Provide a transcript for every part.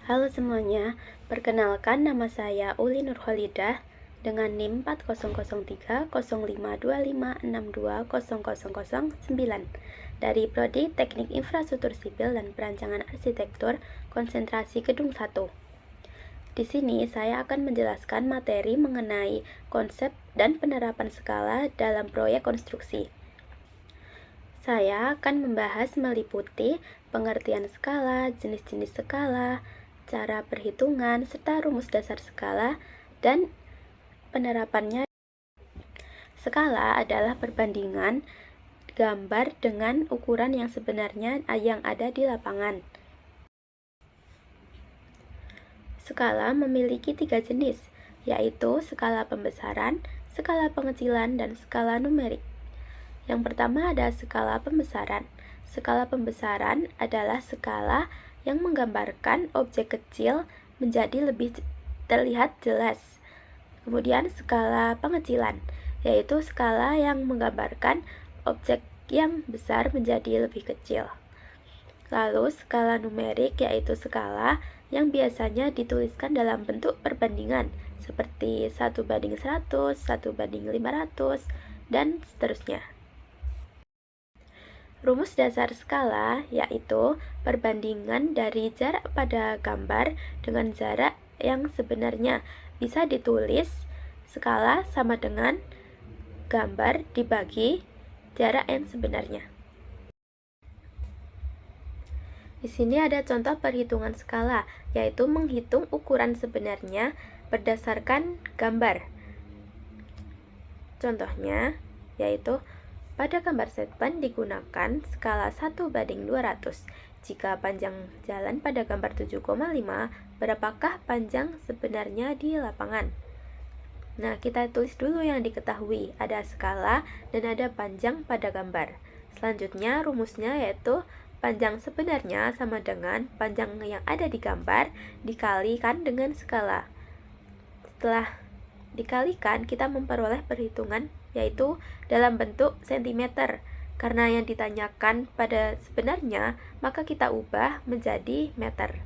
Halo semuanya, perkenalkan nama saya Uli Nurholidah dengan NIM 40030525620009 dari Prodi Teknik Infrastruktur Sipil dan Perancangan Arsitektur Konsentrasi Gedung 1. Di sini saya akan menjelaskan materi mengenai konsep dan penerapan skala dalam proyek konstruksi. Saya akan membahas meliputi pengertian skala, jenis-jenis skala, cara perhitungan, serta rumus dasar skala, dan penerapannya. Skala adalah perbandingan gambar dengan ukuran yang sebenarnya yang ada di lapangan. Skala memiliki 3 jenis, yaitu skala pembesaran, skala pengecilan, dan skala numerik. Yang pertama ada skala pembesaran. Skala pembesaran adalah skala yang menggambarkan objek kecil menjadi lebih terlihat jelas. Kemudian skala pengecilan, yaitu skala yang menggambarkan objek yang besar menjadi lebih kecil. Lalu skala numerik, yaitu skala yang biasanya dituliskan dalam bentuk perbandingan seperti 1:100, 1:500, dan seterusnya. Rumus dasar skala yaitu perbandingan dari jarak pada gambar dengan jarak yang sebenarnya. Bisa ditulis skala sama dengan gambar dibagi jarak yang sebenarnya. Di sini ada contoh perhitungan skala, yaitu menghitung ukuran sebenarnya berdasarkan gambar. Contohnya yaitu pada gambar set plan digunakan skala 1:200. Jika panjang jalan pada gambar 7,5, berapakah panjang sebenarnya di lapangan? Nah, kita tulis dulu yang diketahui. Ada skala dan ada panjang pada gambar. Selanjutnya, rumusnya yaitu panjang sebenarnya sama dengan panjang yang ada di gambar dikalikan dengan skala. Setelah dikalikan, kita memperoleh perhitungan yaitu dalam bentuk sentimeter. Karena yang ditanyakan pada sebenarnya, maka kita ubah menjadi meter.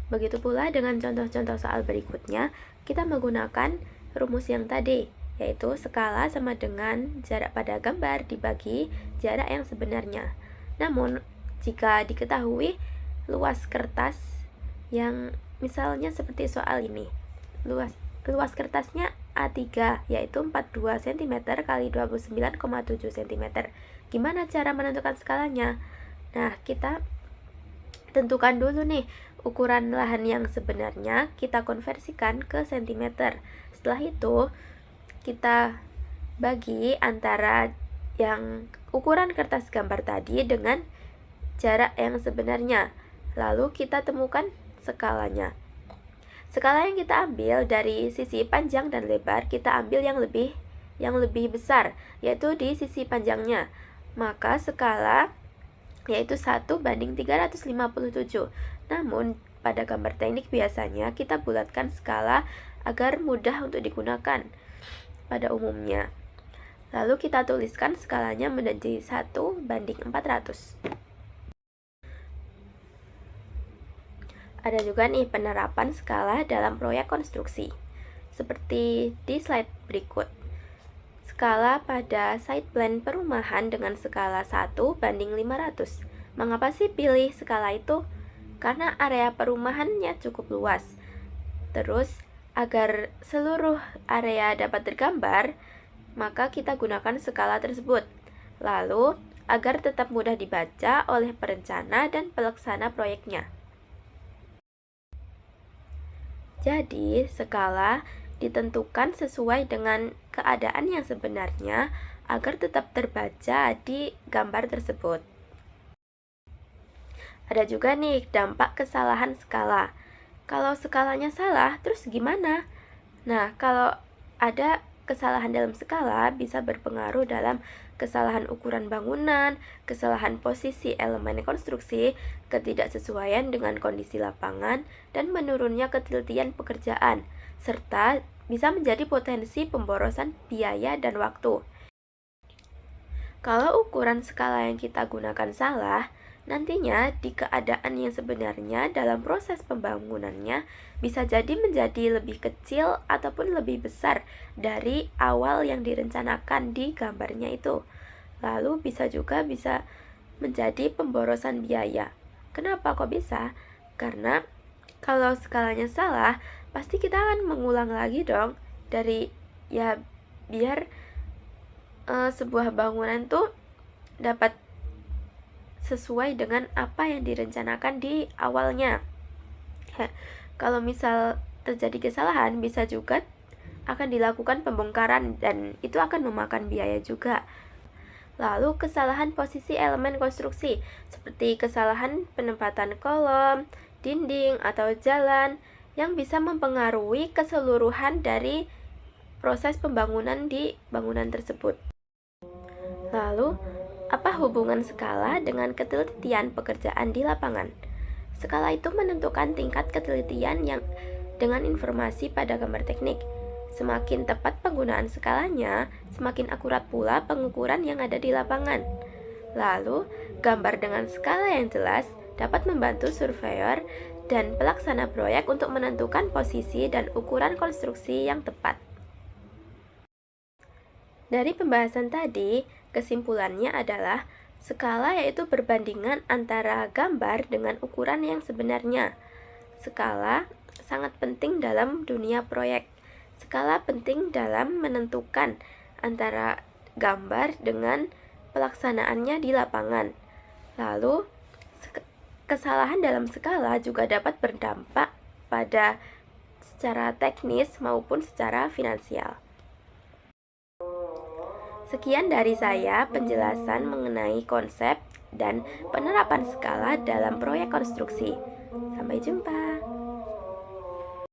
Begitu pula dengan contoh-contoh soal berikutnya, kita menggunakan rumus yang tadi, yaitu skala sama dengan jarak pada gambar dibagi jarak yang sebenarnya. Namun, jika diketahui luas kertas yang misalnya seperti soal ini, luas kertasnya A3, yaitu 42 cm kali 29,7 cm. Gimana cara menentukan skalanya? Nah, kita tentukan dulu nih ukuran lahan yang sebenarnya, kita konversikan ke cm. Setelah itu, kita bagi antara yang ukuran kertas gambar tadi dengan jarak yang sebenarnya. Lalu kita temukan skalanya. Skala yang kita ambil dari sisi panjang dan lebar, kita ambil yang lebih besar, yaitu di sisi panjangnya. Maka skala yaitu 1:357. Namun pada gambar teknik biasanya kita bulatkan skala agar mudah untuk digunakan pada umumnya. Lalu kita tuliskan skalanya menjadi 1:400. Ada juga nih penerapan skala dalam proyek konstruksi, seperti di slide berikut. Skala pada site plan perumahan dengan skala 1:500. Mengapa sih pilih skala itu? Karena area perumahannya cukup luas. Terus, agar seluruh area dapat tergambar, maka kita gunakan skala tersebut. Lalu, agar tetap mudah dibaca oleh perencana dan pelaksana proyeknya. Jadi, skala ditentukan sesuai dengan keadaan yang sebenarnya agar tetap terbaca di gambar tersebut. Ada juga nih dampak kesalahan skala. Kalau skalanya salah, terus gimana? Nah, kalau ada kesalahan dalam skala bisa berpengaruh dalam kesalahan ukuran bangunan, kesalahan posisi elemen konstruksi, ketidaksesuaian dengan kondisi lapangan, dan menurunnya ketelitian pekerjaan, serta bisa menjadi potensi pemborosan biaya dan waktu. Kalau ukuran skala yang kita gunakan salah, Nantinya, di keadaan yang sebenarnya dalam proses pembangunannya bisa jadi menjadi lebih kecil ataupun lebih besar dari awal yang direncanakan di gambarnya itu. Lalu bisa menjadi pemborosan biaya. Kenapa kok bisa? Karena kalau skalanya salah, pasti kita akan mengulang lagi dong dari biar sebuah bangunan tuh dapat sesuai dengan apa yang direncanakan di awalnya. Kalau misal terjadi kesalahan, bisa juga akan dilakukan pembongkaran dan itu akan memakan biaya juga. Lalu kesalahan posisi elemen konstruksi, seperti kesalahan penempatan kolom, dinding, atau jalan yang bisa mempengaruhi keseluruhan dari proses pembangunan di bangunan tersebut. Lalu, apa hubungan skala dengan ketelitian pekerjaan di lapangan? Skala itu menentukan tingkat ketelitian yang dengan informasi pada gambar teknik. Semakin tepat penggunaan skalanya, semakin akurat pula pengukuran yang ada di lapangan. Lalu, gambar dengan skala yang jelas dapat membantu surveyor dan pelaksana proyek untuk menentukan posisi dan ukuran konstruksi yang tepat. Dari pembahasan tadi, kesimpulannya adalah skala yaitu perbandingan antara gambar dengan ukuran yang sebenarnya. Skala sangat penting dalam dunia proyek. Skala penting dalam menentukan antara gambar dengan pelaksanaannya di lapangan. Lalu, kesalahan dalam skala juga dapat berdampak pada secara teknis maupun secara finansial. Sekian dari saya penjelasan mengenai konsep dan penerapan skala dalam proyek konstruksi. Sampai jumpa.